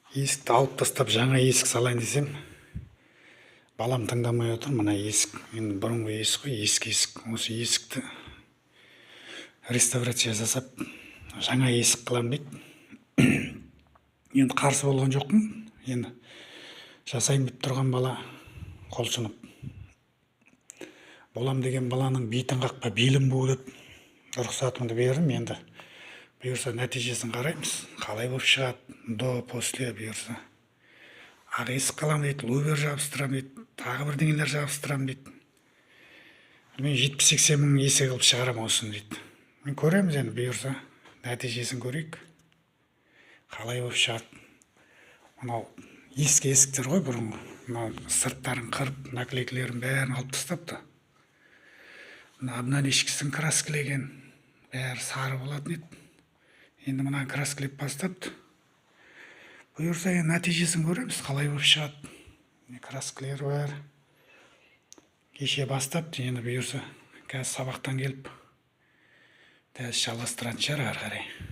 Есікті алып тастап жаңа есік салайын десем, балам тыңдамай отыр. Мына есік енді бұрынғы есік қой, ескі есік. Осы есікті реставрация жасап жаңа есік қылам дейді. Енді қарсы болған жоқпын. Енді жасайын деп тұрған бала қолшынып. Болам деген баланың бетін қақпа белім бу деп рұқсатымды бердім. Енді бұйырса нәтижесін қараймыз. Қалай болып шығады? До, после бұйырса. Ақ есік қалам дейді, лувер жабыстырам дейді, тағы бірдеңелер жабыстырам дейді. Мен 70-80 мың есік қылып шығарам осыны дейді. Мен көреміз енді бұйырса, нәтижесін көрейік. Қалай болып шығады? Мынау ескі есіктер ғой бұрынғы. Мынау сырттарын қырып, наклейкілерін бәрін алып тастапты. Мына обналичкасын краскілеген, бәрі сары болатын еді. Енді мына краскілеп бастапты. Бұйырса нәтижесін көреміз, қалай болып шығады. Краскілері бәрі кеше бастапты, енді бұйырса қазір сабақтан келіп дәл жалғастыратын шығар ары қарай.